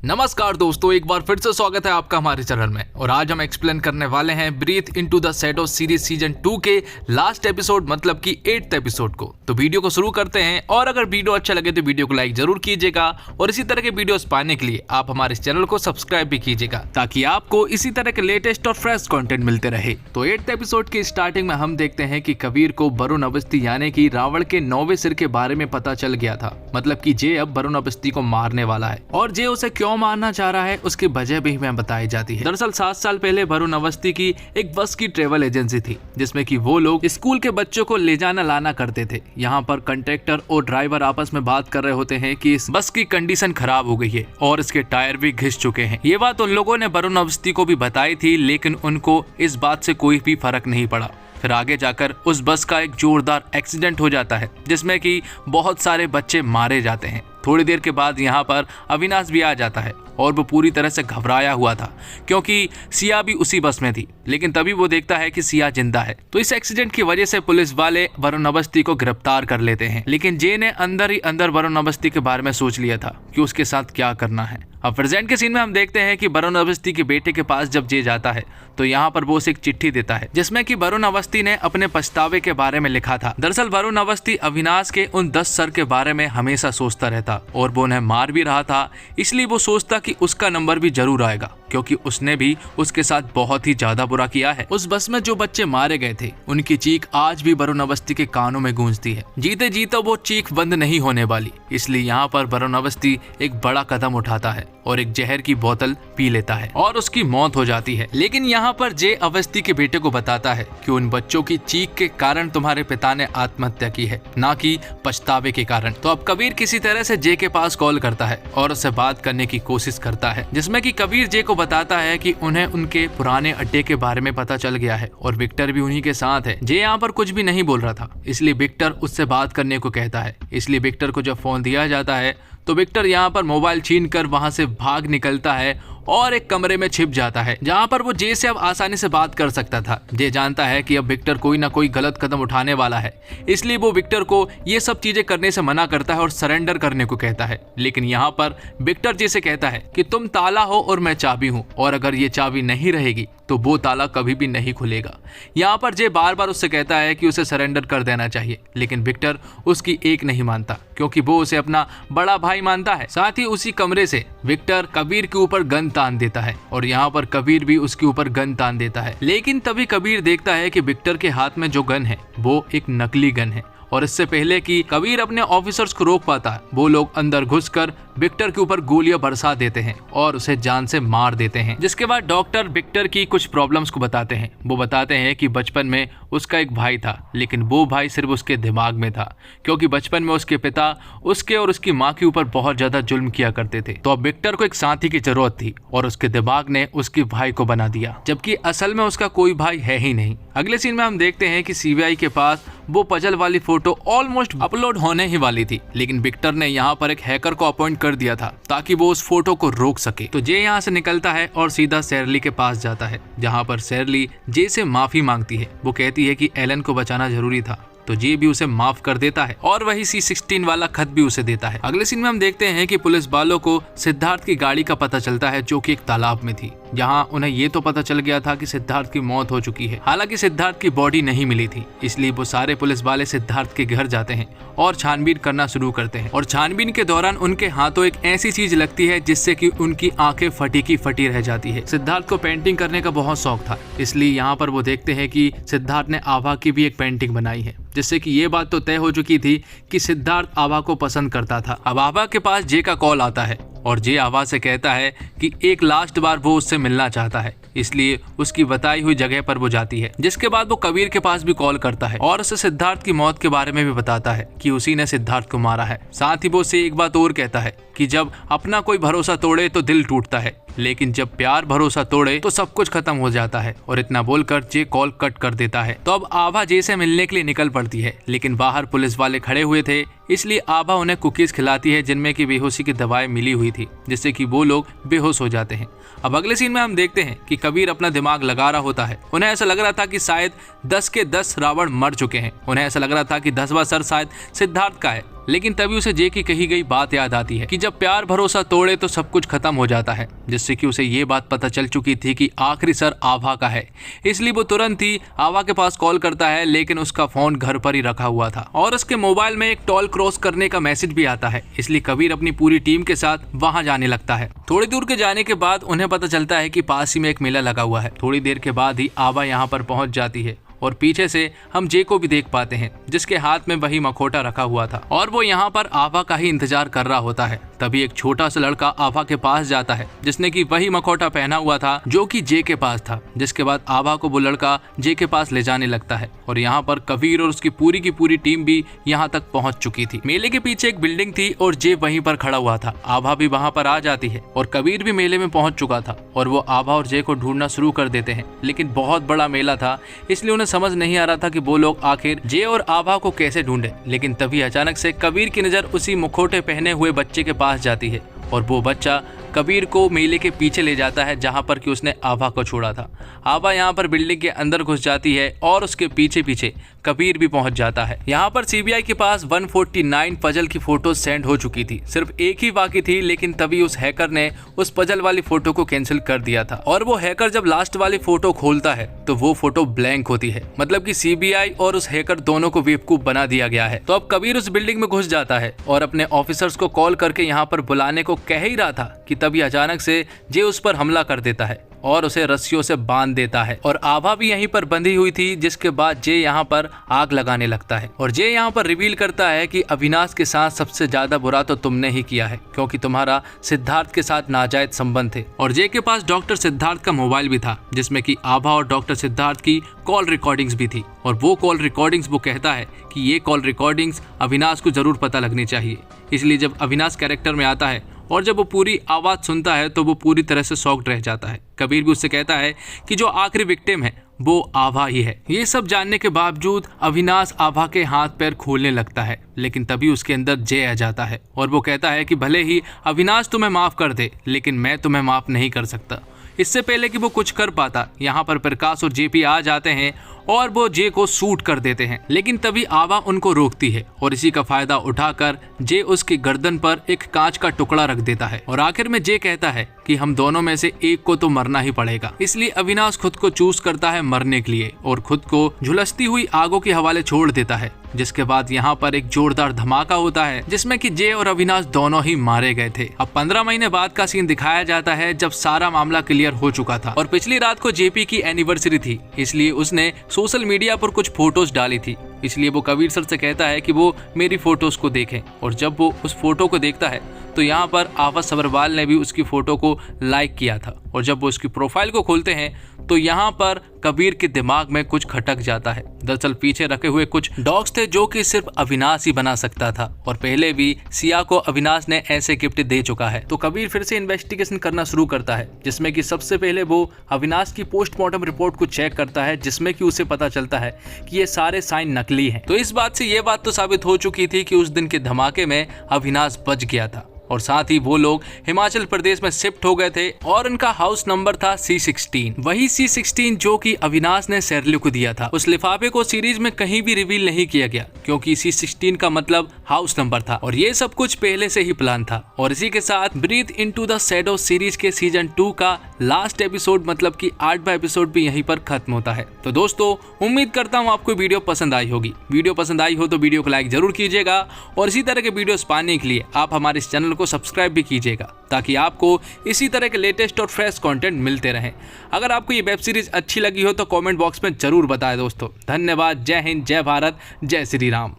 नमस्कार दोस्तों, एक बार फिर से स्वागत है आपका हमारे चैनल में। और आज हम एक्सप्लेन करने वाले हैं breathe into the shadow series season 2 के लास्ट एपिसोड मतलब कि 8th एपिसोड को। तो वीडियो को शुरू करते हैं, और अगर वीडियो अच्छा लगे तो वीडियो को लाइक जरूर कीजिएगा और इसी तरह के वीडियोस पाने के लिए आप हमारे चैनल को सब्सक्राइब भी कीजिएगा ताकि आपको इसी तरह के लेटेस्ट और फ्रेश कंटेंट मिलते रहे। तो 8th एपिसोड की स्टार्टिंग में हम देखते हैं कि कबीर को वरुण अवस्थी यानी कि रावण के 9वें सिर के बारे में पता चल गया था, मतलब कि जे अब वरुण अवस्थी को मारने वाला है और जे उसे क्यों मारना चाह रहा है उसकी वजह भी हमें बताई जाती है। दरअसल 7 साल पहले वरुण अवस्थी की एक बस की ट्रेवल एजेंसी थी जिसमें कि वो लोग स्कूल के बच्चों को ले जाना लाना करते थे। यहाँ पर कंडक्टर और ड्राइवर आपस में बात कर रहे होते हैं कि इस बस की कंडीशन खराब हो गई है और इसके टायर भी घिस चुके हैं। ये बात उन लोगों ने वरुण अवस्थी को भी बताई थी, लेकिन उनको इस बात से कोई भी फर्क नहीं पड़ा। फिर आगे जाकर उस बस का एक जोरदार एक्सीडेंट हो जाता है जिसमें कि बहुत सारे बच्चे मारे जाते हैं। थोड़ी देर के बाद यहाँ पर अविनाश भी आ जाता है और वो पूरी तरह से घबराया हुआ था क्योंकि सिया भी उसी बस में थी, लेकिन तभी वो देखता है कि सिया जिंदा है। तो इस एक्सीडेंट की वजह से पुलिस वाले वरुण अवस्थी को गिरफ्तार कर लेते हैं, लेकिन जे ने अंदर ही अंदर वरुण अवस्थी के बारे में सोच लिया था कि उसके साथ क्या करना है। अब प्रेजेंट के सीन में हम देखते हैं कि वरुण अवस्थी के बेटे के पास जब जे जाता है तो यहाँ पर वो उसे एक चिट्ठी देता है जिसमें कि वरुण अवस्थी ने अपने पछतावे के बारे में लिखा था। दरअसल वरुण अवस्थी अविनाश के उन 10 सर के बारे में हमेशा सोचता रहता और वो उन्हें मार भी रहा था, इसलिए वो सोचता कि उसका नंबर भी जरूर आएगा क्योंकि उसने भी उसके साथ बहुत ही ज्यादा बुरा किया है। उस बस में जो बच्चे मारे गए थे उनकी चीख आज भी वरुण अवस्थी के कानों में गूंजती है। जीते जीते वो चीख बंद नहीं होने वाली, इसलिए यहाँ पर वरुण अवस्थी एक बड़ा कदम उठाता है और एक जहर की बोतल पी लेता है और उसकी मौत हो जाती है। लेकिन यहाँ पर जे अवस्थी के बेटे को बताता है कि उन बच्चों की चीख के कारण तुम्हारे पिता ने आत्महत्या की है, ना कि पछतावे के कारण। तो अब कबीर किसी तरह से जे के पास कॉल करता है और उससे बात करने की कोशिश करता है, जिसमें कि कबीर जे को बताता है कि उन्हें उनके पुराने अड्डे के बारे में पता चल गया है और विक्टर भी उन्हीं के साथ है। जे यहाँ पर कुछ भी नहीं बोल रहा था, इसलिए विक्टर उससे बात करने को कहता है। इसलिए विक्टर को जब फोन दिया जाता है तो विक्टर यहाँ पर मोबाइल छीन कर वहां से भाग निकलता है और एक कमरे में छिप जाता है जहां पर वो जे से अब आसानी से बात कर सकता था। जे जानता है कि अब विक्टर कोई ना कोई गलत कदम उठाने वाला है, इसलिए वो विक्टर को ये सब चीजें करने से मना करता है और सरेंडर करने को कहता है। लेकिन यहाँ पर विक्टर जे से कहता है कि तुम ताला हो और मैं चाबी हूँ, और अगर ये चाबी नहीं रहेगी तो वो ताला कभी भी नहीं खुलेगा। यहाँ पर जे बार बार उससे कहता है कि उसे सरेंडर कर देना चाहिए, लेकिन विक्टर उसकी एक नहीं मानता क्योंकि वो उसे अपना बड़ा भाई मानता है। साथ ही उसी कमरे से विक्टर कबीर के ऊपर गन तान देता है और यहाँ पर कबीर भी उसके ऊपर गन तान देता है। लेकिन तभी कबीर देखता है कि विक्टर के हाथ में जो गन है वो एक नकली गन है, और इससे पहले कि कबीर अपने ऑफिसर्स को रोक पाता वो लोग अंदर घुसकर विक्टर के ऊपर गोलियां बरसा देते हैं और उसे जान से मार देते हैं। जिसके बाद डॉक्टर विक्टर की कुछ प्रॉब्लम्स को बताते हैं। वो बताते हैं कि बचपन में उसका एक भाई था, लेकिन वो भाई सिर्फ उसके दिमाग में था क्योंकि बचपन में उसके पिता उसके और उसकी माँ के ऊपर बहुत ज्यादा जुल्म किया करते थे। तो अब विक्टर को एक साथी की जरूरत थी और उसके दिमाग ने उसके भाई को बना दिया, जबकि असल में उसका कोई भाई है ही नहीं। अगले सीन में हम देखते हैं कि सीबीआई के पास वो पजल वाली फोटो ऑलमोस्ट अपलोड होने ही वाली थी, लेकिन विक्टर ने यहाँ पर एक हैकर को अपॉइंट कर दिया था ताकि वो उस फोटो को रोक सके। तो जे यहाँ से निकलता है और सीधा शेरली के पास जाता है, जहाँ पर शेरली जे से माफी मांगती है। वो कहती है कि एलन को बचाना जरूरी था, तो जे भी उसे माफ कर देता है और वही C16 वाला खत भी उसे देता है। अगले सीन में हम देखते हैं कि पुलिस वालों को सिद्धार्थ की गाड़ी का पता चलता है जो कि एक तालाब में थी, जहां उन्हें ये तो पता चल गया था कि सिद्धार्थ की मौत हो चुकी है। हालांकि सिद्धार्थ की बॉडी नहीं मिली थी, इसलिए वो सारे पुलिस वाले सिद्धार्थ के घर जाते हैं और छानबीन करना शुरू करते हैं। और छानबीन के दौरान उनके हाथों एक ऐसी चीज लगती है जिससे कि उनकी आंखें फटी की फटी रह जाती है। सिद्धार्थ को पेंटिंग करने का बहुत शौक था, इसलिए यहाँ पर वो देखते हैं कि सिद्धार्थ ने आभा की भी एक पेंटिंग बनाई है, जिससे कि ये बात तो तय हो चुकी थी कि सिद्धार्थ आभा को पसंद करता था। अब आभा के पास जे का कॉल आता है और जे आभा से कहता है कि एक लास्ट बार वो उससे मिलना चाहता है, इसलिए उसकी बताई हुई जगह पर वो जाती है। जिसके बाद वो कबीर के पास भी कॉल करता है और उसे सिद्धार्थ की मौत के बारे में भी बताता है कि उसी ने सिद्धार्थ को मारा है। साथ ही वो उसे एक बात और कहता है कि जब अपना कोई भरोसा तोड़े तो दिल टूटता है, लेकिन जब प्यार भरोसा तोड़े तो सब कुछ खत्म हो जाता है। और इतना बोलकर जे कॉल कट कर देता है। तो अब आभा जे से मिलने के लिए निकल पड़ती है, लेकिन बाहर पुलिस वाले खड़े हुए थे, इसलिए आभा उन्हें कुकीज खिलाती है जिनमें की बेहोशी की दवाएं मिली हुई थी, जिससे कि वो लोग बेहोश हो जाते हैं। अब अगले सीन में हम देखते हैं कि कबीर अपना दिमाग लगा रहा होता है। उन्हें ऐसा लग रहा था कि शायद 10 के 10 रावण मर चुके हैं। उन्हें ऐसा लग रहा था कि 10वां सर शायद सिद्धार्थ का है लेकिन तभी उसे जे की कही गई बात याद आती है कि जब प्यार भरोसा तोड़े तो सब कुछ खत्म हो जाता है, जिससे कि उसे ये बात पता चल चुकी थी कि आखिरी सर आभा का है। इसलिए वो तुरंत ही आभा के पास कॉल करता है, लेकिन उसका फोन घर पर ही रखा हुआ था और उसके मोबाइल में एक टोल क्रॉस करने का मैसेज भी आता है। इसलिए कबीर अपनी पूरी टीम के साथ वहां जाने लगता है। थोड़ी दूर के जाने के बाद उन्हें पता चलता है कि पास ही में एक मेला लगा हुआ है। थोड़ी देर के बाद ही आभा यहाँ पर पहुंच जाती है और पीछे से हम जे को भी देख पाते हैं, जिसके हाथ में वही मखोटा रखा हुआ था और वो यहाँ पर आभा का ही इंतजार कर रहा होता है। तभी एक छोटा सा लड़का आभा के पास जाता है, जिसने कि वही मखोटा पहना हुआ था जो कि जे के पास था। जिसके बाद आभा को वो लड़का जे के पास ले जाने लगता है और यहाँ पर कबीर और उसकी पूरी की पूरी टीम भी यहाँ तक पहुँच चुकी थी। मेले के पीछे एक बिल्डिंग थी और जे वहीं पर खड़ा हुआ था। आभा भी वहाँ पर आ जाती है और कबीर भी मेले में पहुँच चुका था और वो आभा और जे को ढूंढना शुरू कर देते हैं। लेकिन बहुत बड़ा मेला था, इसलिए उन्हें समझ नहीं आ रहा था कि वो लोग आखिर जे और आभा को कैसे ढूंढे। लेकिन तभी अचानक से कबीर की नजर उसी मुखौटे पहने हुए बच्चे के पास जाती है और वो बच्चा कबीर को मेले के पीछे ले जाता है, जहां पर कि उसने आभा को छोड़ा था। आभा यहां पर बिल्डिंग के अंदर घुस जाती है और उसके पीछे पीछे कबीर भी पहुंच जाता है। यहां पर सीबीआई के पास 149 पजल की फोटो सेंड हो चुकी थी, सिर्फ एक ही बाकी थी। लेकिन तभी उस हैकर ने उस पजल वाली फोटो को कैंसिल कर दिया था और वो हैकर जब लास्ट वाली फोटो खोलता है तो वो फोटो ब्लैंक होती है। मतलब कि सीबीआई और उस हैकर दोनों को बेवकूफ बना दिया गया है। तो अब कबीर उस बिल्डिंग में घुस जाता है और अपने ऑफिसर्स को कॉल करके यहाँ पर बुलाने को कह ही रहा था कि तभी अचानक से जे उस पर हमला कर देता है और उसे रस्सियों से बांध देता है और आभा भी यहीं पर बंधी हुई थी। जिसके बाद जे यहाँ पर आग लगाने लगता है और जे यहाँ पर रिवील करता है कि अविनाश के साथ सबसे ज्यादा बुरा तो तुमने ही किया है, क्योंकि तुम्हारा सिद्धार्थ के साथ नाजायज संबंध थे। और जे के पास डॉक्टर सिद्धार्थ का मोबाइल भी था, जिसमें कि आभा और डॉक्टर सिद्धार्थ की कॉल रिकॉर्डिंग्स भी थी और वो कॉल रिकॉर्डिंग्स वो कहता है कि ये कॉल रिकॉर्डिंग्स अविनाश को जरूर पता लगनी चाहिए। इसलिए जब अविनाश कैरेक्टर में आता है और जब वो पूरी आवाज सुनता है तो वो पूरी तरह से शॉक्ड रह जाता है। कबीर भी उससे कहता है कि जो आखिरी विक्टिम है वो आभा ही है। ये सब जानने के बावजूद अविनाश आभा के हाथ पैर खोलने लगता है, लेकिन तभी उसके अंदर जय आ जाता है और वो कहता है कि भले ही अविनाश तुम्हें माफ कर दे, लेकिन मैं तुम्हें माफ नहीं कर सकता। इससे पहले कि वो कुछ कर पाता, यहाँ पर प्रकाश और जेपी आ जाते हैं और वो जे को शूट कर देते हैं। लेकिन तभी आभा उनको रोकती है और इसी का फायदा उठाकर जे उसकी गर्दन पर एक कांच का टुकड़ा रख देता है और आखिर में जे कहता है कि हम दोनों में से एक को तो मरना ही पड़ेगा। इसलिए अविनाश खुद को चूज करता है मरने के लिए और खुद को झुलसती हुई आगों के हवाले छोड़ देता है। जिसके बाद यहाँ पर एक जोरदार धमाका होता है, जिसमें कि जे और अविनाश दोनों ही मारे गए थे। अब 15 महीने बाद का सीन दिखाया जाता है, जब सारा मामला क्लियर हो चुका था और पिछली रात को जेपी की एनिवर्सरी थी, इसलिए उसने सोशल मीडिया पर कुछ फोटोज डाली थी। इसलिए वो कबीर सर से कहता है कि वो मेरी फोटोज को देखें और जब वो उस फोटो को देखता है तो यहाँ पर आभा सब्रवाल ने भी उसकी फोटो को लाइक किया था और जब वो उसकी प्रोफाइल को खोलते हैं तो यहाँ पर कबीर के दिमाग में कुछ खटक जाता है। दरअसल पीछे रखे हुए कुछ डॉग्स थे जो कि सिर्फ अविनाश ही बना सकता था और पहले भी सिया को अविनाश ने ऐसे गिफ्ट दे चुका है। तो कबीर फिर से इन्वेस्टिगेशन करना शुरू करता है, जिसमें कि सबसे पहले वो अविनाश की पोस्टमार्टम रिपोर्ट को चेक करता है, जिसमें कि उसे पता चलता है कि ये सारे साइन नकली हैं। तो इस बात से ये बात तो साबित हो चुकी थी कि उस दिन के धमाके में अविनाश बच गया था और साथ ही वो लोग हिमाचल प्रदेश में शिफ्ट हो गए थे और उनका हाउस नंबर था C16, वही C16 जो कि अविनाश ने शेरली को दिया था। उस लिफाफे को सीरीज में कहीं भी रिवील नहीं किया गया क्योंकि C16 का मतलब हाउस नंबर था और ये सब कुछ पहले से ही प्लान था। और इसी के साथ breathe into the shadow series के सीजन 2 का लास्ट एपिसोड मतलब कि 8वां एपिसोड भी यहीं पर खत्म होता है। तो दोस्तों उम्मीद करता हूँ आपको वीडियो पसंद आई होगी। वीडियो पसंद आई हो तो वीडियो को लाइक जरूर कीजिएगा और इसी तरह के वीडियोस पाने के लिए आप हमारे इस चैनल को सब्सक्राइब भी कीजिएगा, ताकि आपको इसी तरह के लेटेस्ट और फ्रेश कंटेंट मिलते रहें। अगर आपको ये वेब सीरीज अच्छी लगी हो तो कमेंट बॉक्स में जरूर बताएं दोस्तों। धन्यवाद। जय हिंद, जय भारत, जय श्री राम।